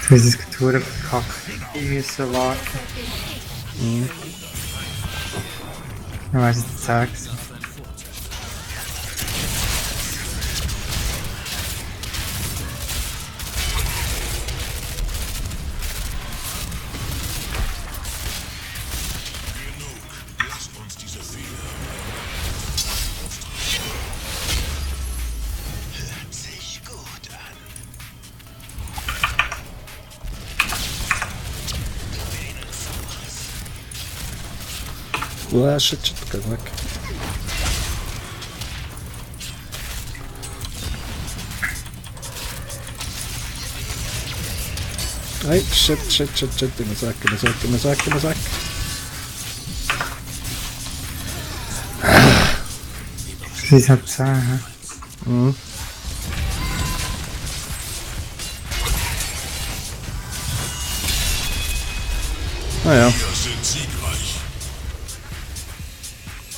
Du hast es Tour verkackt. Ich müssen warten. Mhm. Dann wär's jetzt 10 gewesen. Shit, geh weg. Hey, shit, ich muss weg. Sie ist halt 10, hä? Mhm. Naja.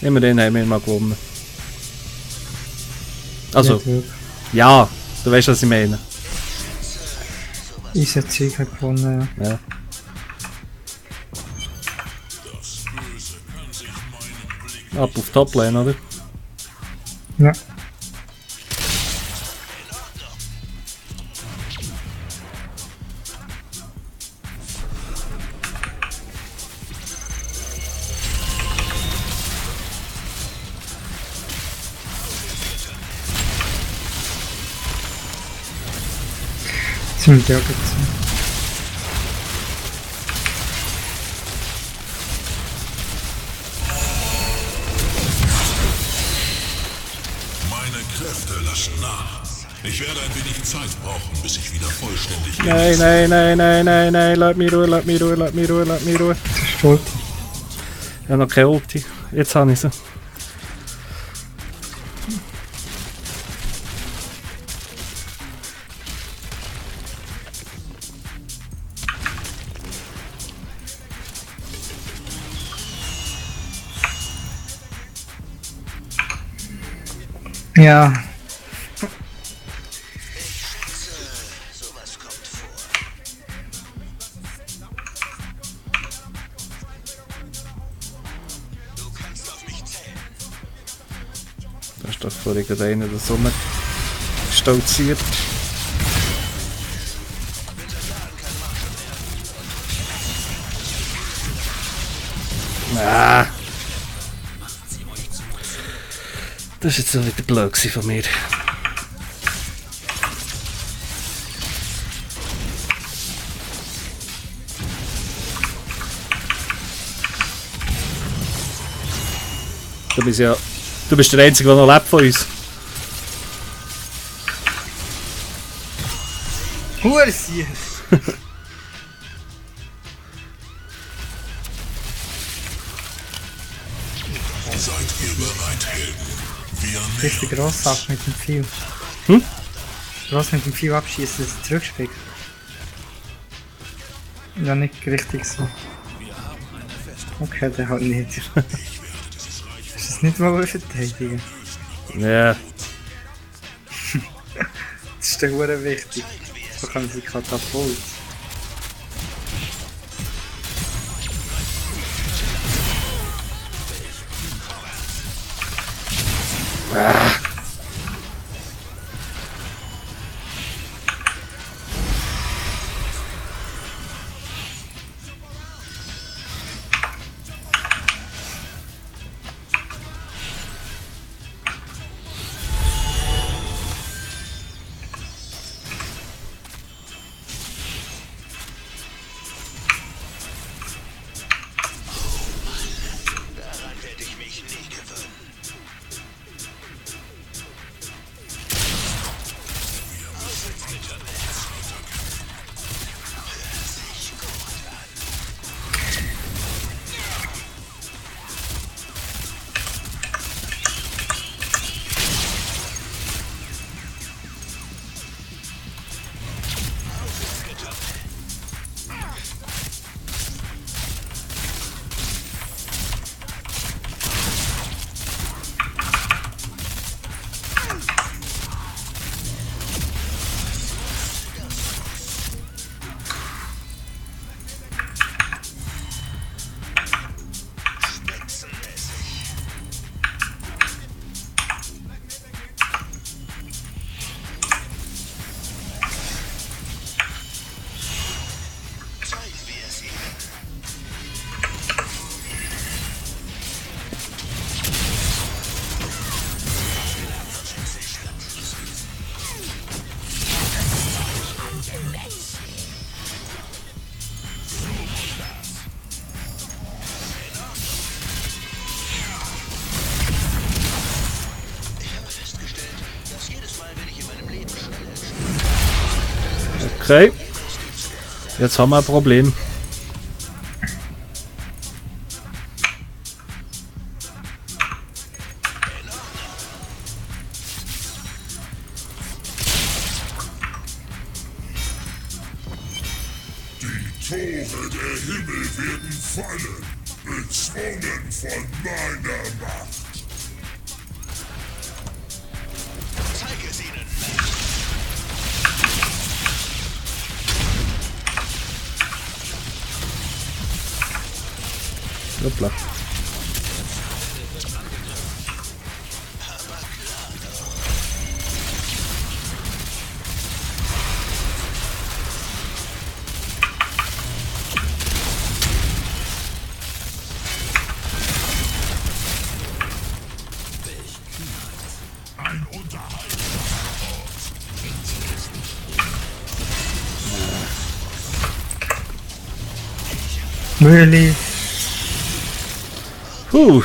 Immerhin haben wir mal gewonnen. Also, ja, du weißt, was ich meine. Unser Zeug hat gewonnen, ja. Ja. Ab auf Toplane, oder? Ja. Sind wir auch gezogen. Meine Kräfte lassen nach. Ich werde ein wenig Zeit brauchen, bis ich wieder vollständig bin. Nein, lass mich Ruhe. Das ist Ulti. Ich habe noch keine Ulti. Jetzt habe ich sie. Ja. Da ist doch vorhin gerade einer der Sonne stolziert. Ah. Das war jetzt so wieder blöd von mir. Du bist der Einzige, der noch lebt von uns. Hursies! Seid ihr bereit, Helden? Wir Das ist der Grosssack mit dem Pfeil. Hm? Gross mit dem Pfeil abschießen, dass er zurückspringt. Ja, nicht richtig so. Okay, der halt nicht. Ist das nicht mal verteidigen? Ja. Das ist doch sehr wichtig. So kann sie Katapult. Okay. Jetzt haben wir ein Problem. Die Tore der Himmel werden fallen, bezwungen von meiner Macht. Zeige es ihnen! Hoppla. Ein Unterhalt. Really? Puh.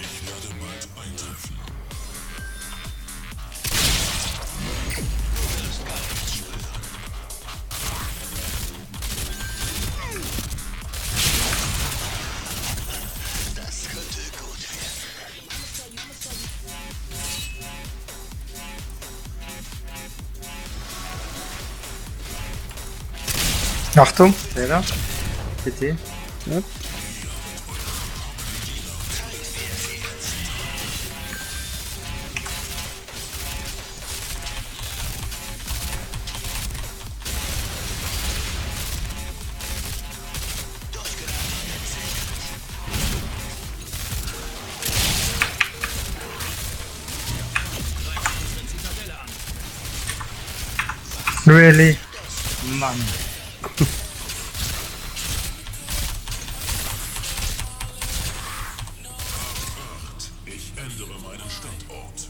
Ich werde bald eintreffen. Achtung, der da. Bitte. Ja. Really? Mann. Ich ändere meinen Standort.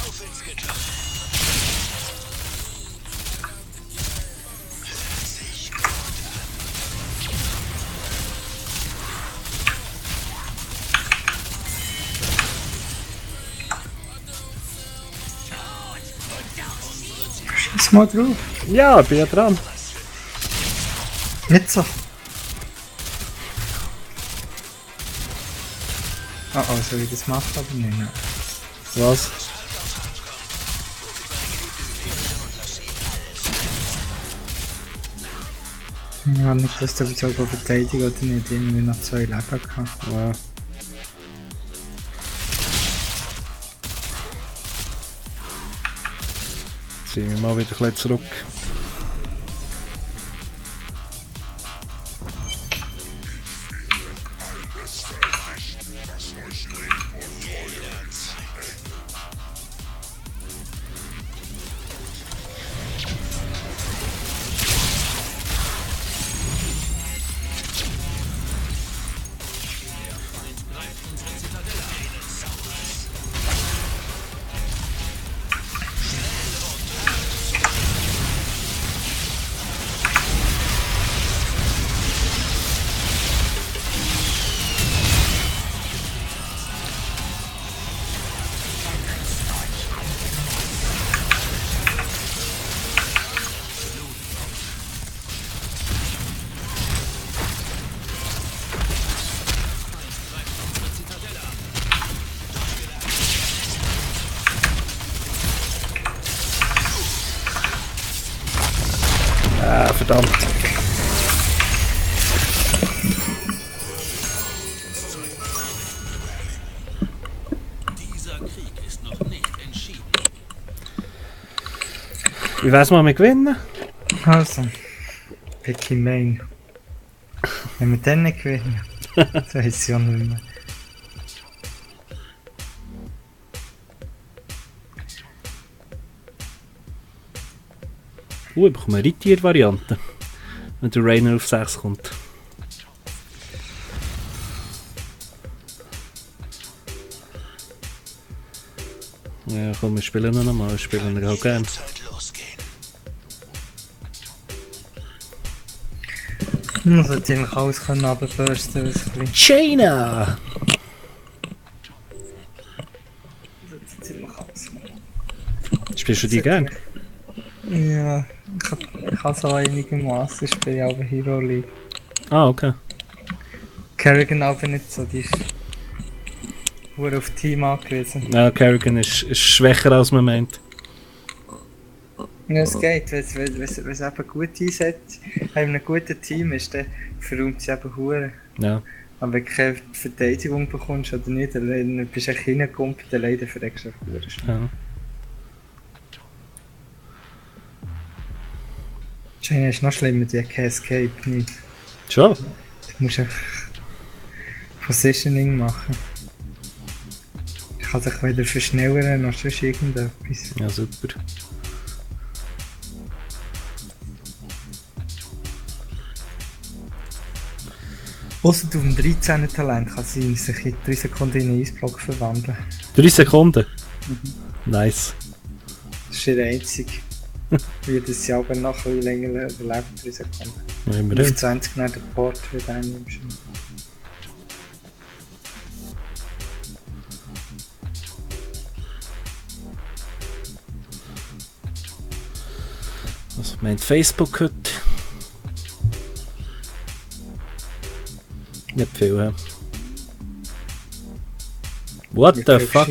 Auf ins Gitter. Schieß mal drauf. Ja, bin ja dran. Nicht so. Oh, oh, soll ich das machen? Aber nein. Was? Ja, nicht, dass der sogar verteidigen oder nicht. Irgendwie noch 2 Leben gehabt. Ja. Ziehen wir mal wieder ein bisschen zurück. Ah, verdammt. Dieser Krieg ist noch nicht entschieden. Wie wär's mal mit gewinnen? Also, Picky Main. Wenn wir den nicht gewinnen, das weiss ich auch nicht mehr. Ich bekomme eine Ritier-Variante, wenn der Rainer auf 6 kommt. Ja, komm, wir spielen noch einmal, wir spielen ihn auch gerne. Man sollte eigentlich alles können runterbürsten, was ein bisschen... China! Ziemlich alles. Spielst du die gerne? Ja, ich kann so einigermaßen spielen, aber Hero League. Ah, okay. Kerrigan aber nicht so, die ist nur auf Team angewiesen. Ja, Kerrigan ist schwächer als man meint. Ja, es geht, wenn es eben gut einsetzt, wenn man ein gutes Team ist, dann verräumt sie eben Huren. Ja. Aber wenn du keine Verteidigung bekommst oder nicht, dann bist du echt reingekumpelt, dann leider verreckst du auf Huren. Ja. China ist noch schlimmer, die hat kein Escape nicht. Schon? Du musst einfach Positioning machen. Ich kann sich wieder verschnellern oder sonst irgendetwas. Ja, super. Ausser auf dem 13. Talent kann sie sich in 3 Sekunden in einen Eisblock verwandeln. 3 Sekunden? Nice. Das ist der einzige. Wie das sie aber noch ein bisschen länger überlebt, 3 Sekunden. Ja, Auf immerhin. 20 nach der Port wird einnimmst. Was meint Facebook heute? Nicht viel, hä? What the fuck?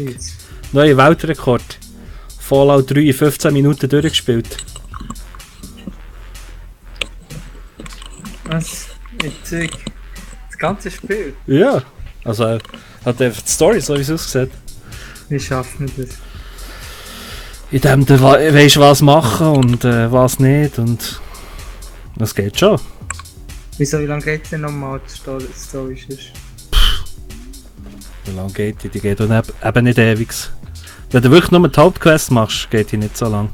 Neuer Weltrekord. Fallout 3 in 15 Minuten durchgespielt. Was? Mit Zeug? Das ganze Spiel? Ja. Also, hat einfach die Story, so wie es aussieht. Wie schaffen wir das? Indem du weisst, was machen und was nicht und... Das geht schon. Wieso, wie lange geht denn nochmal die Story? Wie lange geht die? Die geht dann eben nicht ewig. Wenn du wirklich nur die Hauptquest machst, geht die nicht so lang.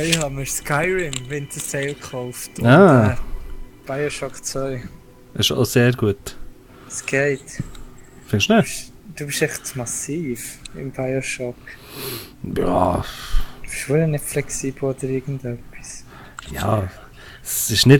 Ich habe mir Skyrim Winter Sail gekauft. Ah. Und, Bioshock 2. Das ist auch sehr gut. Es geht. Findest du nicht? Du bist echt massiv im Bioshock. Ja. Du bist wohl nicht flexibel oder irgendetwas. Ja. Es ist nicht